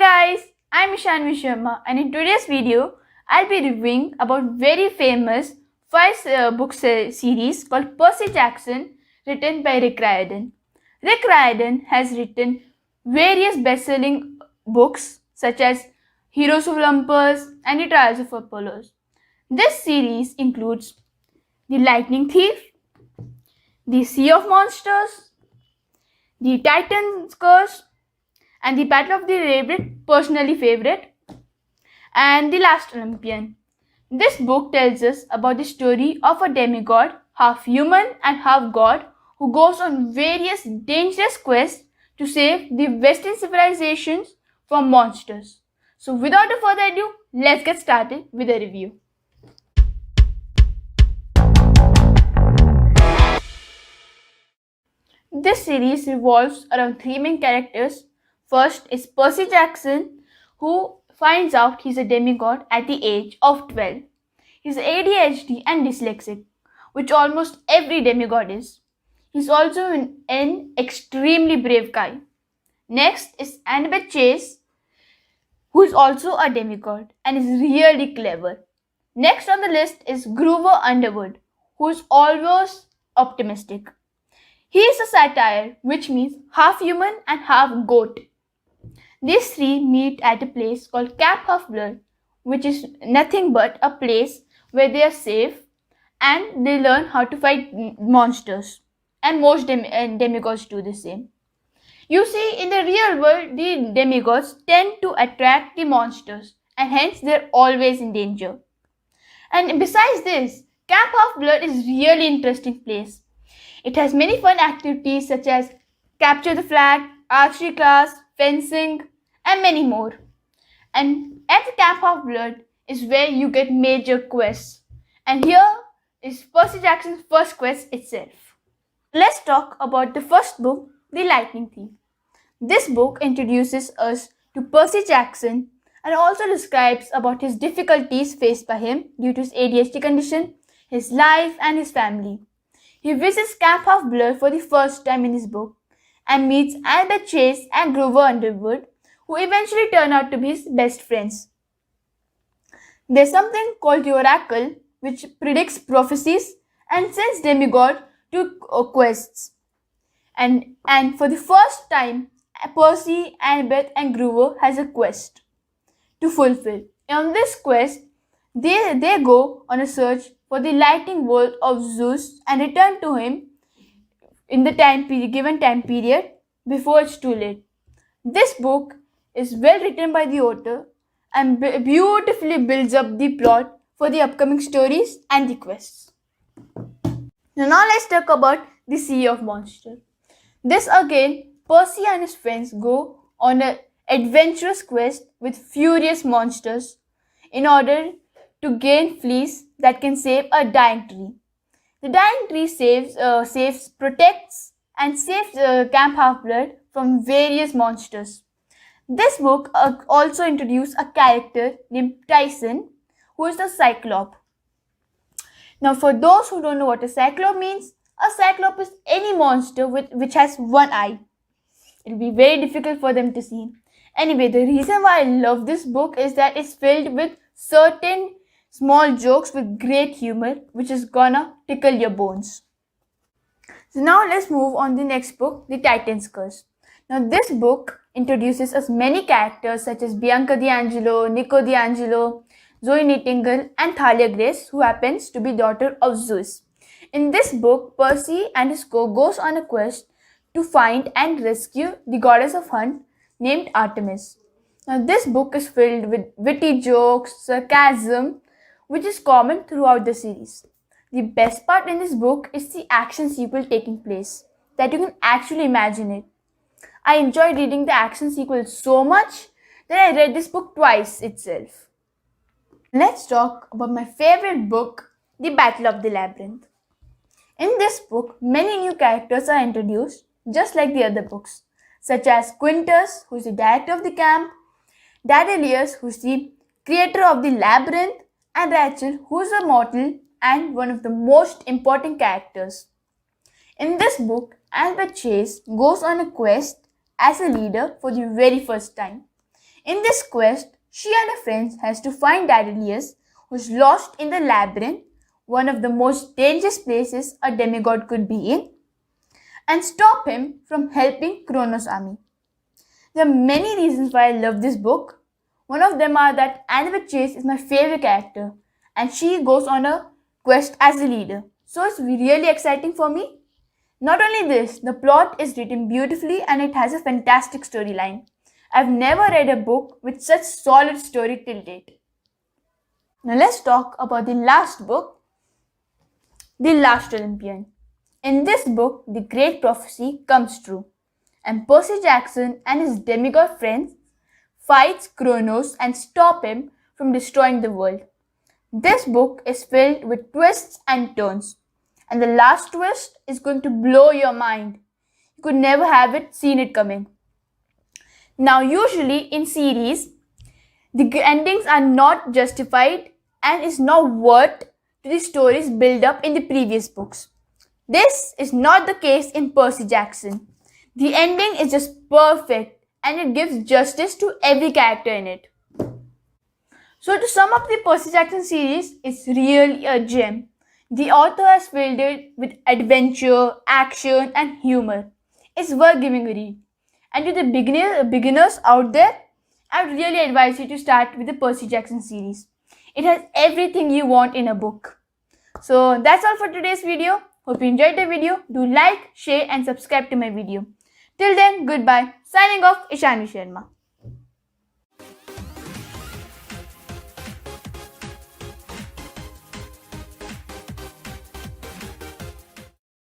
guys, I'm Ishanvi Sharma and in today's video, I'll be reviewing about very famous book series called Percy Jackson written by Rick Riordan. Rick Riordan has written various best-selling books such as Heroes of Olympus and The Trials of Apollos. This series includes The Lightning Thief, The Sea of Monsters, The Titan's Curse, and The Battle of the Labyrinth, personally favorite, and The Last Olympian. This book tells us about the story of a demigod, half human and half god, who goes on various dangerous quests to save the Western civilizations from monsters. So without further ado, let's get started with the review. This series revolves around three main characters. First is Percy Jackson, who finds out he's a demigod at the age of 12. He's ADHD and dyslexic, which almost every demigod is. He's also an extremely brave guy. Next is Annabeth Chase, who is also a demigod and is really clever. Next on the list is Grover Underwood, who is always optimistic. He is a satire, which means half human and half goat. These three meet at a place called Camp Half-Blood, which is nothing but a place where they are safe and they learn how to fight monsters. And most demigods do the same. You see, in the real world, the demigods tend to attract the monsters and hence they're always in danger. And besides this, Camp Half-Blood is really interesting place. It has many fun activities such as capture the flag, archery class, fencing, and many more. And at the Camp Half-Blood is where you get major quests. And here is Percy Jackson's first quest itself. Let's talk about the first book, The Lightning Thief. This book introduces us to Percy Jackson and also describes about his difficulties faced by him due to his ADHD condition, his life, and his family. He visits Camp Half-Blood for the first time in his book and meets Annabeth Chase and Grover Underwood, who eventually turn out to be his best friends. There's something called the Oracle, which predicts prophecies and sends demigod to quests. And for the first time, Percy, Annabeth, and Grover has a quest to fulfill. On this quest, they go on a search for the lightning bolt of Zeus and return to him in the given time period before it's too late. This book is well written by the author and beautifully builds up the plot for the upcoming stories and the quests. Now let's talk about the Sea of Monsters. This again, Percy and his friends go on an adventurous quest with furious monsters in order to gain fleece that can save a dying tree. The dying tree protects, and saves Camp Half-Blood from various monsters. This book also introduced a character named Tyson, who is the Cyclope. Now, for those who don't know what a Cyclope means, a Cyclope is any monster which has one eye. It will be very difficult for them to see. Anyway, the reason why I love this book is that it's filled with certain small jokes with great humor, which is gonna tickle your bones. So now let's move on to the next book, The Titan's Curse. Now this book introduces us many characters such as Bianca D'Angelo, Nico D'Angelo, Zoe Nightingale, and Thalia Grace, who happens to be daughter of Zeus. In this book, Percy and his co goes on a quest to find and rescue the goddess of hunt named Artemis. Now this book is filled with witty jokes, sarcasm, which is common throughout the series. The best part in this book is the action sequel taking place, that you can actually imagine it. I enjoyed reading the action sequel so much that I read this book twice itself. Let's talk about my favorite book, The Battle of the Labyrinth. In this book, many new characters are introduced, just like the other books, such as Quintus, who is the director of the camp, Daedalus, who is the creator of the Labyrinth, and Rachel, who is a mortal and one of the most important characters. In this book, Annabeth Chase goes on a quest as a leader for the very first time. In this quest, she and her friends has to find Daedalus, who's lost in the Labyrinth, one of the most dangerous places a demigod could be in, and stop him from helping Kronos' army. There are many reasons why I love this book. One of them are that Annabeth Chase is my favorite character, and she goes on a quest as a leader. So it's really exciting for me. Not only this, the plot is written beautifully and it has a fantastic storyline. I've never read a book with such solid story till date. Now let's talk about the last book, The Last Olympian. In this book, the great prophecy comes true, and Percy Jackson and his demigod friends fights Kronos and stop him from destroying the world. This book is filled with twists and turns, and the last twist is going to blow your mind. You could never have seen it coming. Now, usually in series, the endings are not justified and is not worth to the stories built up in the previous books. This is not the case in Percy Jackson. The ending is just perfect and it gives justice to every character in it. So to sum up the Percy Jackson series, it's really a gem. The author has filled it with adventure, action and humor. It's worth giving a read. And to the beginners out there, I would really advise you to start with the Percy Jackson series. It has everything you want in a book. So that's all for today's video. Hope you enjoyed the video. Do like, share and subscribe to my video. Till then, goodbye. Signing off, Ishani Sharma.